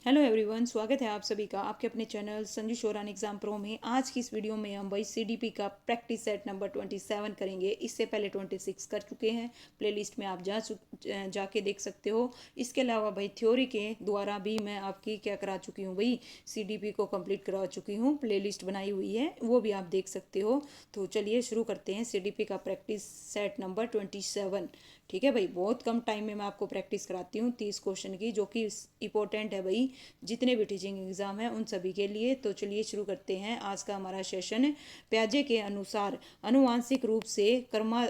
Hello everyone, स्वागत है आप सभी का आपके अपने channel Sanju Sheoran exam pro में। आज की इस वीडियो में हम भाई सीडीपी का प्रैक्टिस सेट नंबर 27 करेंगे। इससे पहले 26 कर चुके हैं। प्लेलिस्ट में आप जाके देख सकते हो। इसके अलावा भाई थ्योरी के द्वारा भी मैं आपकी क्या करा चुकी हूँ भाई, सीडीपी को कंप्लीट करा चुकी हूँ। प्लेलिस्ट बनाई हुई है, वो भी आप देख सकते हो। तो चलिए शुरू करते हैं सीडीपी का प्रैक्टिस सेट नंबर 27। ठीक है भाई, बहुत कम टाइम में मैं आपको प्रैक्टिस कराती हूँ 30 क्वेश्चन की, जो कि इंपॉर्टेंट है भाई जितने भी टीचिंग एग्जाम हैं उन सभी के लिए। तो चलिए शुरू करते हैं आज का हमारा सेशन। प्याजे के अनुसार अनुवांशिक रूप से कर्मा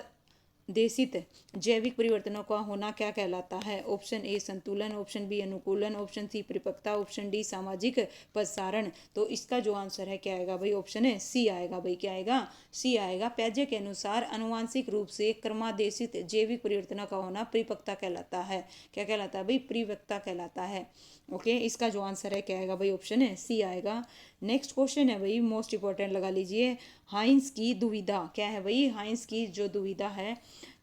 देशित जैविक परिवर्तनों का होना क्या कहलाता है? ऑप्शन ए संतुलन, ऑप्शन बी अनुकूलन, ऑप्शन सी परिपक्वता, ऑप्शन डी सामाजिक प्रसारण। तो इसका जो आंसर है क्या आएगा भाई? ऑप्शन है सी आएगा भाई। क्या आएगा? सी आएगा। प्याजे के अनुसार अनुवांशिक रूप से क्रमादेशित जैविक परिवर्तनों का होना परिपक्वता कहलाता है। क्या कहलाता है भाई? परिपक्वता कहलाता है। ओके, इसका जो आंसर है क्या आएगा भाई? ऑप्शन है सी आएगा। नेक्स्ट क्वेश्चन है भाई, मोस्ट इंपॉर्टेंट लगा लीजिए। हाइंस की दुविधा क्या है भाई? हाइंस की जो दुविधा है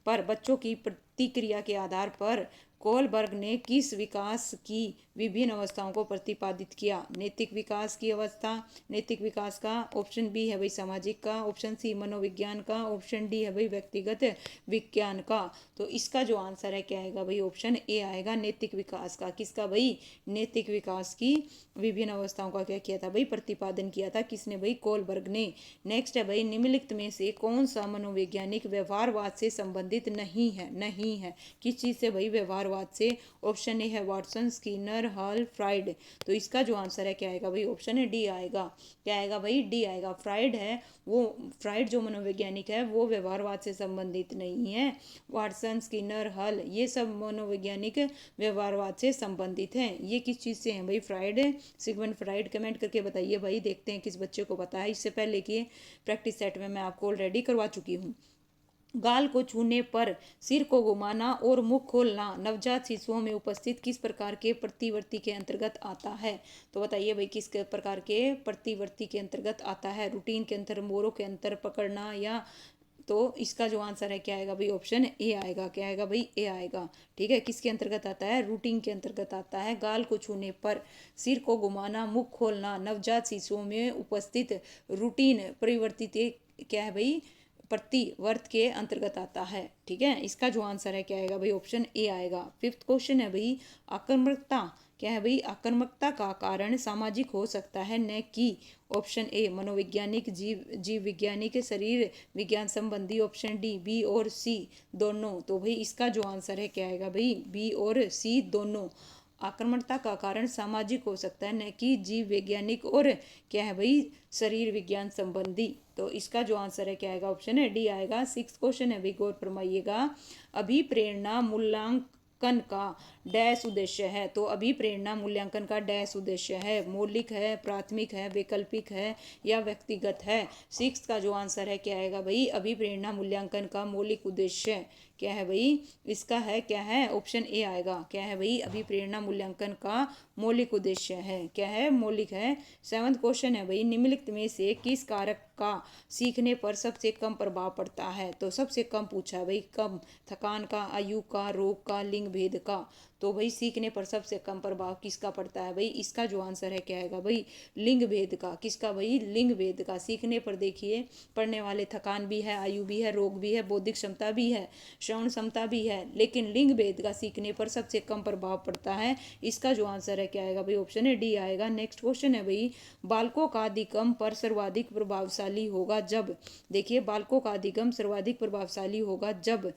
पर बच्चों की प्रतिक्रिया के आधार पर कोलबर्ग ने किस विकास की विभिन्न अवस्थाओं को प्रतिपादित किया? नैतिक विकास की अवस्था, नैतिक विकास का। ऑप्शन बी है भाई सामाजिक का, ऑप्शन सी मनोविज्ञान का, ऑप्शन डी है भाई व्यक्तिगत विज्ञान का। तो इसका जो आंसर है क्या आएगा भाई? ऑप्शन ए आएगा, नैतिक विकास का। किसका भाई? नैतिक विकास की विभिन्न अवस्थाओं का क्या किया था भाई? प्रतिपादन किया था। किसने भाई? कोलबर्ग ने। नेक्स्ट है भाई, निम्नलिखित में से कौन सा मनोवैज्ञानिक व्यवहारवाद से संबंधित नहीं है? नहीं है किस चीज से भाई? व्यवहारवाद से। ऑप्शन ए है वाटसन, स्किनर, हॉल, फ्राइड। तो इसका जो आंसर है क्या आएगा भाई? ऑप्शन है डी आएगा। क्या आएगा भाई? डी आएगा। फ्राइड है वो, फ्राइड जो मनोवैज्ञानिक है वो व्यवहारवाद से संबंधित नहीं है। वाटसन, स्किनर, हल ये सब मनोवैज्ञानिक व्यवहारवाद से संबंधित हैं। ये किस चीज़ से हैं भाई? Fried, Sigmund Freud. कमेंट करके बताइए भाई, देखते हैं किस बच्चे को पता है। इससे पहले कि प्रैक्टिस सेट में मैं आपको ऑलरेडी करवा चुकी हूँ। गाल को छूने पर सिर को घुमाना और मुख खोलना नवजात शिशुओं में उपस्थित किस प्रकार के प्रतिवर्ती के अंतर्गत आता है? तो बताइए भाई, किस प्रकार के प्रतिवर्ती के अंतर्गत आता है? रूटीन के अंतर, मोरों के अंतर, पकड़ना, या तो इसका जो आंसर है क्या आएगा भाई? ऑप्शन ए आएगा। क्या आएगा भाई? ए आएगा। ठीक है, किसके अंतर्गत आता है? रूटीन के अंतर्गत आता है। गाल को छूने पर सिर को घुमाना, मुख खोलना नवजात शिशुओं में उपस्थित रूटीन परिवर्तित क्या है भाई? प्रतिवर्त के अंतर्गत आता है। ठीक है, इसका जो आंसर है क्या आएगा भाई? ऑप्शन ए आएगा। फिफ्थ क्वेश्चन है भाई, आक्रामकता क्या है भाई? आक्रामकता का कारण सामाजिक हो सकता है न कि। ऑप्शन ए मनोवैज्ञानिक, जीव वैज्ञानिक, शरीर विज्ञान संबंधी। ऑप्शन डी बी और सी दोनों। तो भाई इसका जो आंसर है क्या आएगा भाई? बी और सी दोनों। आक्रामकता का कारण सामाजिक हो सकता है न कि जीव वैज्ञानिक और क्या है भाई? शरीर विज्ञान संबंधी। तो इसका जो आंसर है क्या आएगा? ऑप्शन है डी आएगा। सिक्स क्वेश्चन है भाई, गौर फरमाइएगा। अभिप्रेरणा मूल्यांकन का डैश उद्देश्य है? तो अभिप्रेरणा मूल्यांकन का डैश उद्देश्य है? मौलिक है, प्राथमिक है, वैकल्पिक है, या व्यक्तिगत है? सिक्स का जो आंसर है क्या आएगा भाई? अभिप्रेरणा मूल्यांकन का मौलिक उद्देश्य क्या है भाई? इसका है क्या है? ऑप्शन ए आएगा। क्या है भाई? अभिप्रेरणा मूल्यांकन का मौलिक उद्देश्य है। क्या है? मौलिक है। सेवंथ क्वेश्चन है भाई, निम्नलिखित में से किस कारक का सीखने पर सबसे कम प्रभाव पड़ता है? तो सबसे कम पूछा है भाई, कम। थकान का, आयु का, रोग का, लिंग भेद का। तो भाई सीखने पर सबसे कम प्रभाव किसका पड़ता है भाई? इसका जो आंसर है क्या आएगा भाई? लिंग भेद का। किसका भाई? लिंग भेद का। सीखने पर देखिए पढ़ने वाले थकान भी है, आयु भी है, रोग भी है, बौद्धिक क्षमता भी है, श्रवण क्षमता भी है, लेकिन लिंग भेद का सीखने पर सबसे कम प्रभाव पड़ता है। इसका जो आंसर है क्या आएगा भाई? ऑप्शन है डी आएगा। नेक्स्ट क्वेश्चन है भाई, बालकों का अधिगम पर सर्वाधिक प्रभावशाली होगा जब। देखिए, बालकों का अधिगम सर्वाधिक प्रभावशाली होगा जब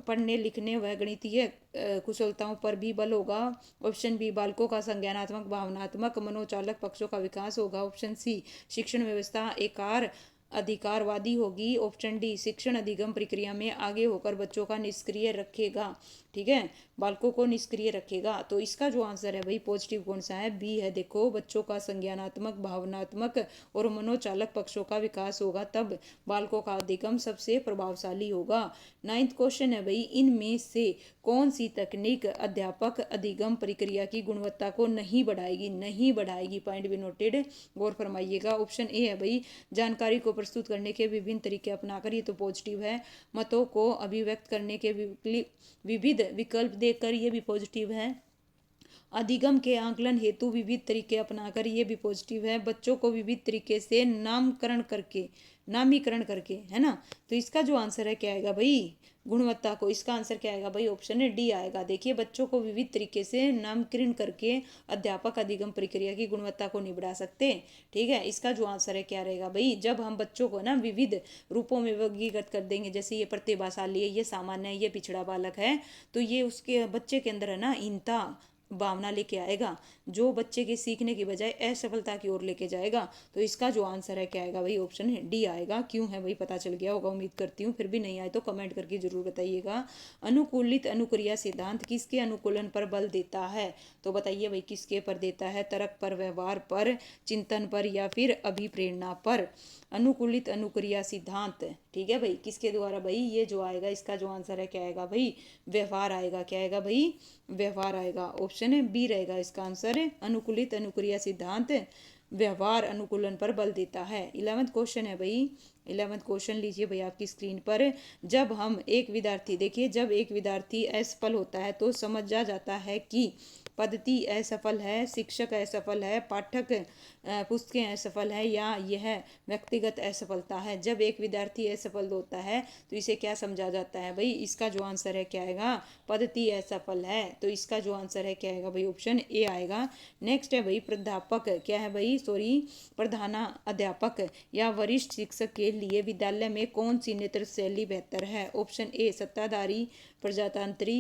पढ़ने लिखने व गणितीय कुशलताओं पर भी बल होगा। ऑप्शन बी बालकों का संज्ञानात्मक, भावनात्मक, मनोचालक पक्षों का विकास होगा। ऑप्शन सी शिक्षण व्यवस्था एकार अधिकारवादी होगी। ऑप्शन डी शिक्षण अधिगम प्रक्रिया में आगे होकर बच्चों का निष्क्रिय रखेगा। ठीक है, बालकों को निष्क्रिय रखेगा। तो इसका जो आंसर है भाई पॉजिटिव कौन सा है? बी है। देखो, बच्चों का संज्ञानात्मक, भावनात्मक और मनोचालक पक्षों का विकास होगा तब बालकों का अधिगम सबसे प्रभावशाली होगा। नाइन्थ क्वेश्चन है भाई, इनमें से कौन सी तकनीक अध्यापक अधिगम प्रक्रिया की गुणवत्ता को नहीं बढ़ाएगी? नहीं बढ़ाएगी। पॉइंट भी नोटेड, गौर फरमाइएगा। ऑप्शन ए है भाई जानकारी को प्रस्तुत करने के विभिन्न तरीके अपनाकर, ये तो पॉजिटिव है। मतों को अभिव्यक्त करने के विविध विकल्प देकर, ये भी पॉजिटिव है। अधिगम के आकलन हेतु विविध तरीके अपनाकर, ये भी पॉजिटिव है, बच्चों को विविध तरीके से नामीकरण करके, है ना। तो इसका जो आंसर है क्या आएगा भाई, गुणवत्ता को, इसका आंसर क्या आएगा भाई, ऑप्शन है डी आएगा। देखिए, बच्चों को विविध तरीके से नामकरण करके अध्यापक अधिगम प्रक्रिया की गुणवत्ता को नहीं बढ़ा सकते। ठीक है, इसका जो आंसर है क्या रहेगा भाई, जब हम बच्चों को ना विविध रूपों में वर्गीकृत कर देंगे, जैसे ये प्रतिभाशाली है, ये सामान्य है, ये पिछड़ा बालक है, तो ये उसके बच्चे के अंदर है ना हीनता भावना लेके आएगा, जो बच्चे के सीखने की बजाय असफलता की ओर लेके जाएगा। तो इसका जो आंसर है क्या आएगा भाई, ऑप्शन है डी आएगा। क्यों है भाई, पता चल गया होगा उम्मीद करती हूँ, फिर भी नहीं आए तो कमेंट करके जरूर बताइएगा। अनुकूलित अनुक्रिया सिद्धांत किसके अनुकूलन पर बल देता है, तो बताइए भाई किसके पर देता है, तर्क पर, व्यवहार पर, चिंतन पर, या फिर अभिप्रेरणा पर। अनुकूलित अनुक्रिया सिद्धांत, ठीक है भाई, किसके द्वारा भाई, ये जो आएगा इसका जो आंसर है क्या आएगा भाई, व्यवहार आएगा। क्या आएगा भाई, व्यवहार आएगा। ऑप्शन है बी रहेगा इसका आंसर है। अनुकूलित अनुक्रिया सिद्धांत व्यवहार अनुकूलन पर बल देता है। 11वां क्वेश्चन है भाई, 11वां क्वेश्चन लीजिए भाई आपकी स्क्रीन पर। जब हम एक विद्यार्थी, देखिए, जब एक विद्यार्थी असफल होता है तो समझा जाता है कि पद्धति असफल है, शिक्षक असफल है, पाठक पुस्तकें असफल है, या यह व्यक्तिगत असफलता है। जब एक विद्यार्थी असफल होता है तो इसे क्या समझा जाता है भाई, इसका जो आंसर है क्या आएगा, पद्धति असफल है। तो इसका जो आंसर है क्या आएगा भाई, ऑप्शन ए आएगा। नेक्स्ट है भाई, प्राध्यापक क्या है भाई, प्रधानाध्यापक या वरिष्ठ शिक्षक के लिए विद्यालय में कौन सी नेतृत्व शैली बेहतर है। ऑप्शन ए सत्ताधारी, प्रजातांत्री,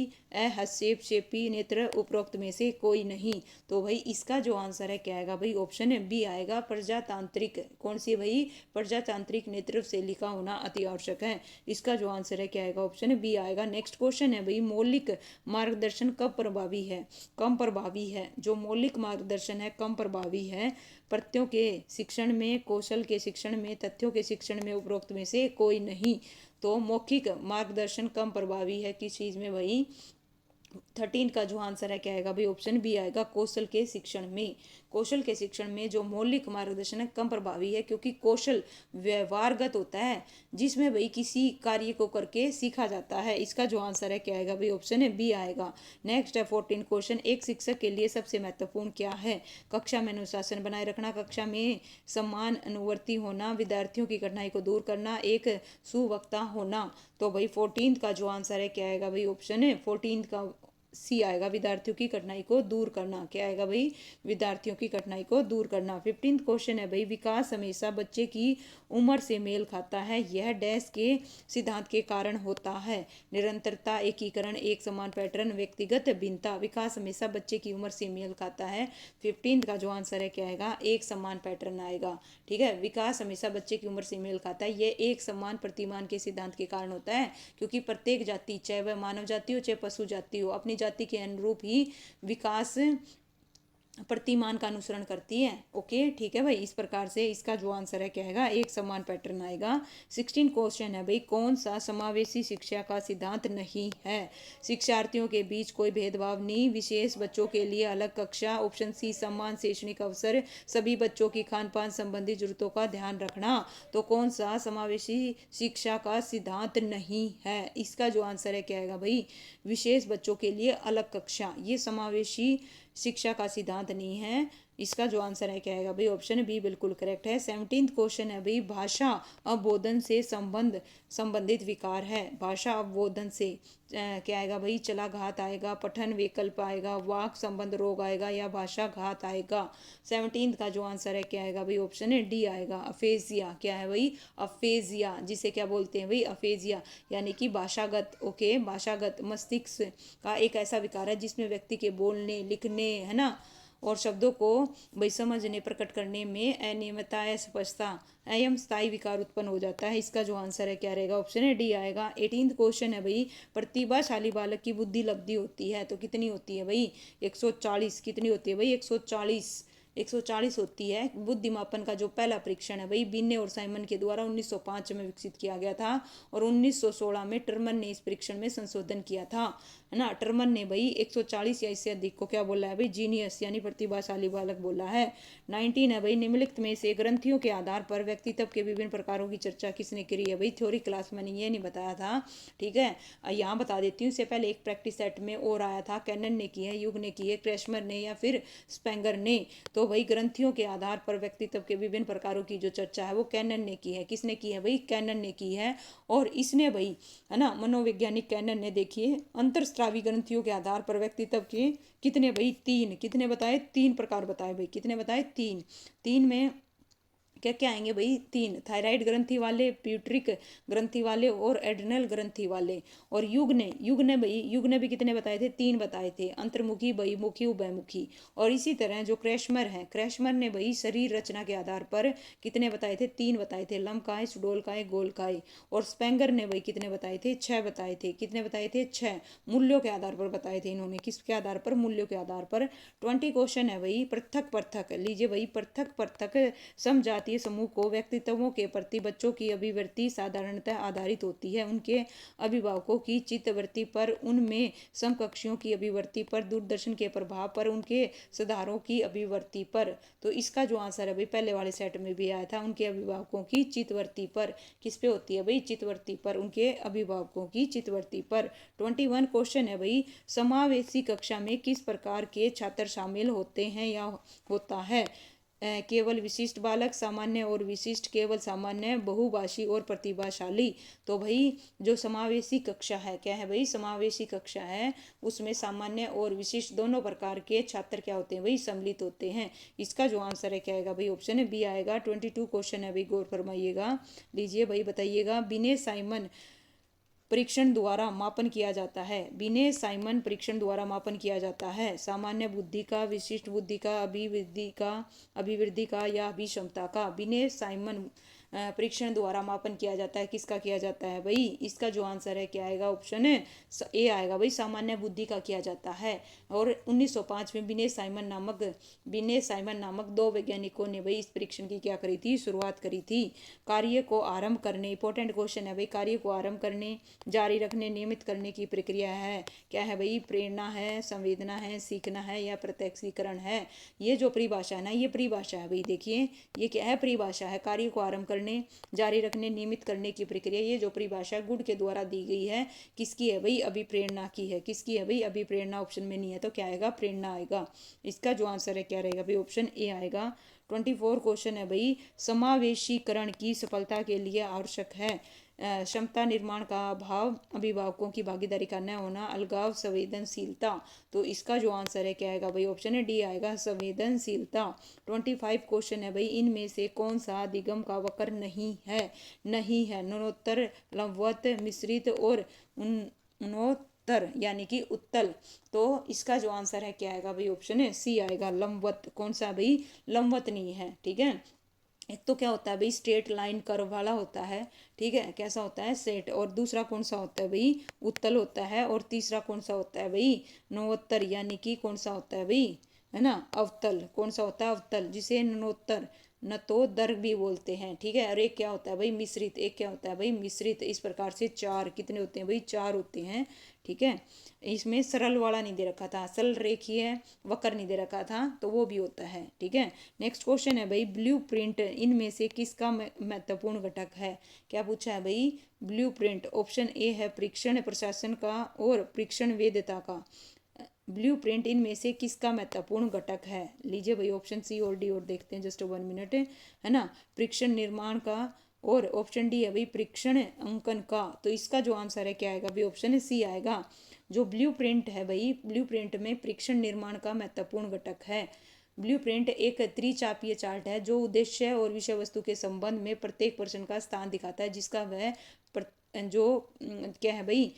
हस्तक्षेपी नेत्र, उपरोक्त में से कोई नहीं। तो भाई इसका जो आंसर है क्या आएगा भाई, ऑप्शन बी आएगा, प्रजातांत्रिक। कौन सी भाई, प्रजातांत्रिक नेतृत्व शैली का होना अति आवश्यक है। इसका जो आंसर है क्या आएगा, ऑप्शन बी आएगा। नेक्स्ट क्वेश्चन है भाई, मौलिक मार्गदर्शन कब प्रभावी है, कम प्रभावी है। जो मौलिक मार्गदर्शन है कम प्रभावी है, प्रत्ययों के शिक्षण में, कौशल के शिक्षण में, तथ्यों के शिक्षण में, उपरोक्त में से कोई नहीं। तो मौखिक मार्गदर्शन कम प्रभावी है किस चीज में भाई, 13 का जो आंसर है क्या आएगा भाई, ऑप्शन बी आएगा, कौशल के शिक्षण में। कौशल के शिक्षण में जो मौलिक मार्गदर्शन है कम प्रभावी है, क्योंकि कौशल व्यवहारगत होता है, जिसमें भाई किसी कार्य को करके सीखा जाता है। इसका जो आंसर है क्या आएगा भाई, ऑप्शन है बी आएगा। नेक्स्ट है 14 क्वेश्चन, एक शिक्षक के लिए सबसे महत्वपूर्ण क्या है। कक्षा में अनुशासन बनाए रखना, कक्षा में सम्मान अनुवर्ती होना, विद्यार्थियों की कठिनाई को दूर करना, एक सुवक्ता होना। तो भाई 14 का जो आंसर है क्या आएगा भाई, ऑप्शन है 14 का सी आएगा, विद्यार्थियों की कठिनाई को दूर करना। क्या आएगा भाई, विद्यार्थियों की कठिनाई को दूर करना। 15 क्वेश्चन है भाई, विकास हमेशा बच्चे की उम्र से मेल खाता है, यह डैश के सिद्धांत के कारण होता है। निरंतरता, एकीकरण, एक समान पैटर्न, व्यक्तिगत भिन्नता। विकास हमेशा बच्चे की उम्र से मेल खाता है। 15 का जो आंसर है क्या आएगा, एक समान पैटर्न आएगा। ठीक है, विकास हमेशा बच्चे की उम्र से मेल खाता है, यह एक समान प्रतिमान के सिद्धांत के कारण होता है, क्योंकि प्रत्येक जाति, चाहे वह मानव जाति हो चाहे पशु जाति हो, अपनी जाति के अनुरूप ही विकास प्रतिमान का अनुसरण करती है। ओके, ठीक है भाई, इस प्रकार से इसका जो आंसर है क्या आएगा, एक समान पैटर्न आएगा। 16 क्वेश्चन है भाई, कौन सा समावेशी शिक्षा का सिद्धांत नहीं है। शिक्षार्थियों के बीच कोई भेदभाव नहीं, विशेष बच्चों के लिए अलग कक्षा। ऑप्शन सी समान शैक्षणिक अवसर, सभी बच्चों की खान पान संबंधी जरूरतों का ध्यान रखना। तो कौन सा समावेशी शिक्षा का सिद्धांत नहीं है, इसका जो आंसर है क्या आएगा भाई, विशेष बच्चों के लिए अलग कक्षा। ये समावेशी शिक्षा का सिद्धांत नहीं है। इसका जो आंसर है क्या आएगा भाई, ऑप्शन बी बिल्कुल करेक्ट है। 17 क्वेश्चन है भाई, भाषा अवबोधन से संबंधित विकार है। भाषा अवबोधन से क्या आएगा भाई, चला घात आएगा, पठन विकल्प आएगा, वाक संबंध रोग आएगा, या भाषा घात आएगा। 17 का जो आंसर है क्या आएगा भाई, ऑप्शन है डी आएगा, अफेजिया। क्या है भाई, अफेजिया, जिसे क्या बोलते हैं भाई, अफेजिया, यानी कि भाषागत। ओके, भाषागत मस्तिष्क का एक ऐसा विकार है जिसमें व्यक्ति के बोलने, लिखने, है ना, और शब्दों को भाई समझने, प्रकट करने में अनियमितता, अस्पष्टता एवं स्थायी विकार उत्पन्न हो जाता है। इसका जो आंसर है क्या रहेगा, ऑप्शन है डी आएगा। 18 क्वेश्चन है भाई, प्रतिभाशाली बालक की बुद्धि लब्धि होती है तो कितनी होती है भाई, 140। कितनी होती है भाई, 140। 140 होती है। बुद्धिमापन का जो पहला परीक्षण है भाई बिने और साइमन के द्वारा 1905 में विकसित किया गया था और 1916 में टर्मन ने इस परीक्षण में संशोधन किया था, है ना। टर्मन ने भाई 140 या इससे अधिक को क्या बोला है भाई, जीनियस यानी प्रतिभाशाली बालक बोला है। 19 है भाई, निम्नलिखित में से ग्रंथियों के आधार पर व्यक्तित्व के विभिन्न प्रकारों की चर्चा किसने करी है। भाई थ्योरी क्लास मैंने ये नहीं बताया था, ठीक है, यहाँ बता देती हूँ। इससे पहले एक प्रैक्टिस सेट में और आया था, कैनन ने की है, युग ने की है, क्रेशमर ने या फिर स्पेंगर ने। तो भाई ग्रंथियों के आधार पर व्यक्तित्व के विभिन्न प्रकारों की जो चर्चा है वो कैनन ने की है। किसने की है भाई, कैनन ने की है। और इसने भाई, है ना, मनोवैज्ञानिक कैनन ने देखिए अंतरस्रावी ग्रंथियों के आधार पर व्यक्तित्व के कितने भाई, तीन, कितने बताए, तीन प्रकार बताए भाई, कितने बताए, तीन। तीन में क्या क्या आएंगे भाई, तीन, थायराइड ग्रंथि वाले, प्यूट्रिक ग्रंथि वाले और एड्रिनल ग्रंथि वाले। और युग ने भाई, युग ने भी कितने बताए थे, तीन बताए थे, अंतर्मुखी, बहिमुखी, उभयमुखी। और इसी तरह जो क्रेशमर है, क्रेशमर ने भाई शरीर रचना के आधार पर कितने बताए थे, तीन बताए थे, लंबकाय, सुडोलकाय, गोलकाय। और स्पेंगर ने भाई कितने बताए थे, छह बताए थे, कितने बताए थे, छह। मूल्यों के आधार पर बताए थे इन्होंने, किसके आधार पर, मूल्यों के आधार पर। 20 क्वेश्चन है भाई, पृथक पृथक लीजिए भाई, पृथक पृथक समजातीय समूह को व्यक्तित्वों के प्रति बच्चों की अभिवृत्ति साधारणतः आधारित होती है उनके अभिभावकों की चित्तवृत्ति पर, उनमें समकक्षियों की अभिवृत्ति पर, दूरदर्शन के प्रभाव पर, उनके सुधारों की अभिवृत्ति पर। तो इसका जो आंसर है भाई पहले वाले सेट में भी आया था, उनके अभिभावकों की चित्तवृत्ति पर। किस पे होती है भाई, चित्तवृत्ति पर, उनके अभिभावकों की चित्तवृत्ति पर। 21 क्वेश्चन है भाई, समावेशी कक्षा में किस प्रकार के छात्र शामिल होते हैं या होता है। केवल विशिष्ट बालक, सामान्य और विशिष्ट, केवल सामान्य, बहुभाषी और प्रतिभाशाली। तो भाई जो समावेशी कक्षा है, क्या है भाई, समावेशी कक्षा है, उसमें सामान्य और विशिष्ट दोनों प्रकार के छात्र क्या होते हैं भाई, सम्मिलित होते हैं। इसका जो आंसर है क्या आएगा भाई, ऑप्शन है बी आएगा। 22 क्वेश्चन है भाई, गौर फरमाइएगा, लीजिए भाई, बताइएगा। बिने साइमन परीक्षण द्वारा मापन किया जाता है, बिने साइमन परीक्षण द्वारा मापन किया जाता है सामान्य बुद्धि का, विशिष्ट बुद्धि का, अभिवृद्धि का या अभिक्षमता का। बिने साइमन परीक्षण द्वारा मापन किया जाता है, किसका किया जाता है भाई, इसका जो आंसर है क्या आएगा, ऑप्शन है ए आएगा भाई, सामान्य बुद्धि का किया जाता है। और 1905 में बिने साइमन नामक दो वैज्ञानिकों ने भाई इस परीक्षण की क्या करी थी, शुरुआत करी थी। कार्य को आरंभ करने, इंपॉर्टेंट क्वेश्चन है भाई, कार्य को आरंभ करने, जारी रखने, नियमित करने की प्रक्रिया है, क्या है भाई, प्रेरणा है, संवेदना है, सीखना है या प्रत्यक्षीकरण है। ये जो परिभाषा है ना, ये परिभाषा है भाई, देखिए ये क्या है, परिभाषा है। कार्य को आरंभ करने, जारी रखने, नियमित करने की प्रक्रिया, ये जो परिभाषा गुड के द्वारा दी गई है, किसकी है भाई, अभिप्रेरणा की है। किसकी है भाई, अभिप्रेरणा। ऑप्शन में नहीं है तो क्या आएगा, प्रेरणा आएगा। इसका जो आंसर है क्या रहेगा भाई, ऑप्शन ए आएगा। 24 क्वेश्चन है भाई, समावेशीकरण की सफलता के लिए आवश्यक है क्षमता, निर्माण का अभाव, अभिभावकों की भागीदारी का न होना, अलगाव, संवेदनशीलता। तो इसका जो आंसर है क्या आएगा भाई, ऑप्शन है डी आएगा, संवेदनशीलता। 25 क्वेश्चन है भाई, इनमें से कौन सा दिगम का वक्र नहीं है, नहीं है, न्यूनोत्तर, लंबवत, मिश्रित और उन्नोत्तर यानी कि उत्तल। तो इसका जो आंसर है क्या आएगा भाई, ऑप्शन है सी आएगा, लंबवत। कौन सा भाई, लंबवत नहीं है, ठीक है। एक तो क्या होता है भाई, स्ट्रेट लाइन कर्व वाला होता है, ठीक है, कैसा होता है, सेट। और दूसरा कौन सा होता है भाई, उत्तल होता है। और तीसरा कौन सा होता है भाई, नवोत्तर यानी कि कौन सा होता है भाई, है ना, अवतल। कौन सा होता है, अवतल, जिसे नवोत्तर, न तो दर्ग भी बोलते हैं, ठीक है। और एक क्या होता है भाई, मिश्रित। एक क्या होता है भाई, मिश्रित। इस प्रकार से चार कितने होते हैं भाई, चार होते हैं, ठीक है। इसमें सरल वाला नहीं दे रखा था, सरल रेखीय वक्र नहीं दे रखा था, तो वो भी होता है, ठीक है। नेक्स्ट क्वेश्चन है भाई, ब्लूप्रिंट इनमें से किसका महत्वपूर्ण घटक है। क्या पूछा है भाई, ब्लूप्रिंट। ऑप्शन ए है परीक्षण प्रशासन का और परीक्षण वेद्यता का। ब्लूप्रिंट इनमें से किसका महत्वपूर्ण घटक है। लीजिए भाई, ऑप्शन सी और डी और देखते हैं, जस्ट 1 मिनट, है ना। परीक्षण निर्माण का और ऑप्शन डी है भाई परीक्षण अंकन का। तो इसका जो आंसर है क्या आएगा भाई, ऑप्शन सी आएगा। जो ब्लूप्रिंट है भाई, ब्लूप्रिंट में परीक्षण निर्माण का महत्वपूर्ण घटक है। ब्लूप्रिंट एक त्रिचापीय चार्ट है जो उद्देश्य और विषय वस्तु के संबंध में प्रत्येक प्रश्न का स्थान दिखाता है, जिसका वह जो क्या है भाई,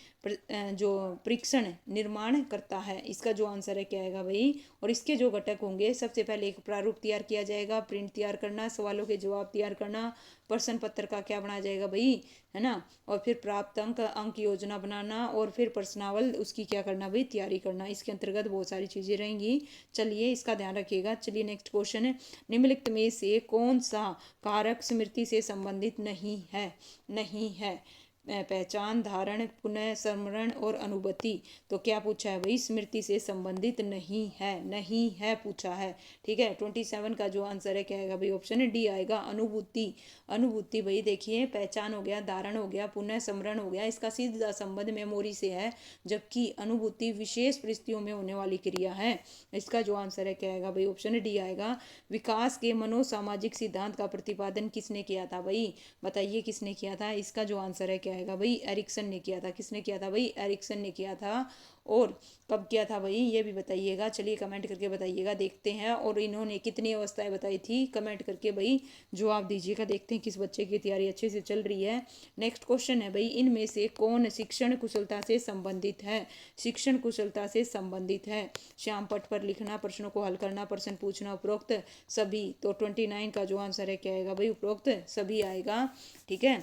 जो परीक्षण निर्माण करता है। इसका जो आंसर है क्या आएगा भाई। और इसके जो घटक होंगे, सबसे पहले एक प्रारूप तैयार किया जाएगा, प्रिंट तैयार करना, सवालों के जवाब तैयार करना, प्रश्न पत्र का क्या बनाया जाएगा भाई, है ना, और फिर प्राप्त अंक योजना बनाना, और फिर प्रश्नावल उसकी क्या करना भाई, तैयारी करना। इसके अंतर्गत बहुत सारी चीज़ें रहेंगी। चलिए इसका ध्यान रखिएगा। चलिए नेक्स्ट क्वेश्चन है, निम्नलिखित में से कौन सा कारक स्मृति से संबंधित नहीं है। नहीं है पहचान, धारण, पुनः स्मरण और अनुभूति। तो क्या पूछा है भाई, स्मृति से संबंधित नहीं है, नहीं है पूछा है। ठीक है, 27 का जो आंसर है क्या आएगा भाई, ऑप्शन डी आएगा, अनुभूति। अनुभूति भाई देखिए, पहचान हो गया, धारण हो गया, पुनः स्मरण हो गया, इसका सीधा संबंध मेमोरी से है, जबकि अनुभूति विशेष परिस्थितियों में होने वाली क्रिया है। इसका जो आंसर है क्या आएगा भाई, ऑप्शन डी आएगा। विकास के मनोसामाजिक सिद्धांत का प्रतिपादन किसने किया था भाई, बताइए किसने किया था। इसका जो आंसर है क्या आएगा भाई, एरिक्सन ने किया था। किसने किया था भाई, एरिक्सन ने किया था। और कब किया था भाई, ये भी बताइएगा। चलिए कमेंट करके बताइएगा, देखते हैं। और इन्होंने कितनी अवस्थाएं बताई थी, कमेंट करके भाई जवाब दीजिएगा। देखते हैं किस बच्चे की तैयारी अच्छे से चल रही है। नेक्स्ट क्वेश्चन है भाई, इनमें से कौन शिक्षण कुशलता से संबंधित है। शिक्षण कुशलता से संबंधित है, श्याम पट पर लिखना, प्रश्नों को हल करना, प्रश्न पूछना, उपरोक्त सभी। तो 29 का जो आंसर है क्या आएगा भाई, उपरोक्त सभी आएगा। ठीक है,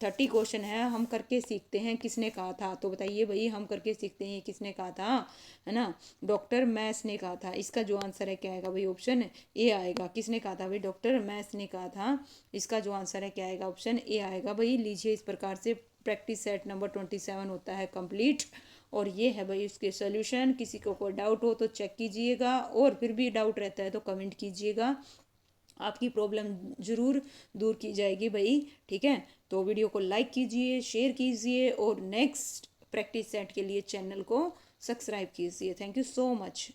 30 क्वेश्चन है, हम करके सीखते हैं किसने कहा था। तो बताइए भाई, हम करके सीखते हैं किसने कहा था, है ना, डॉक्टर मैस ने कहा था। इसका जो आंसर है क्या आएगा भाई, ऑप्शन ए आएगा। किसने कहा था भाई, डॉक्टर मैस ने कहा था। इसका जो आंसर है क्या आएगा, ऑप्शन ए आएगा भाई। लीजिए, इस प्रकार से प्रैक्टिस सेट नंबर 27 होता है कंप्लीट। और ये है भाई उसके सोल्यूशन। किसी को कोई डाउट हो तो चेक कीजिएगा, और फिर भी डाउट रहता है तो कमेंट कीजिएगा, आपकी प्रॉब्लम ज़रूर दूर की जाएगी भाई। ठीक है, तो वीडियो को लाइक कीजिए, शेयर कीजिए, और नेक्स्ट प्रैक्टिस सेट के लिए चैनल को सब्सक्राइब कीजिए। Thank you so much.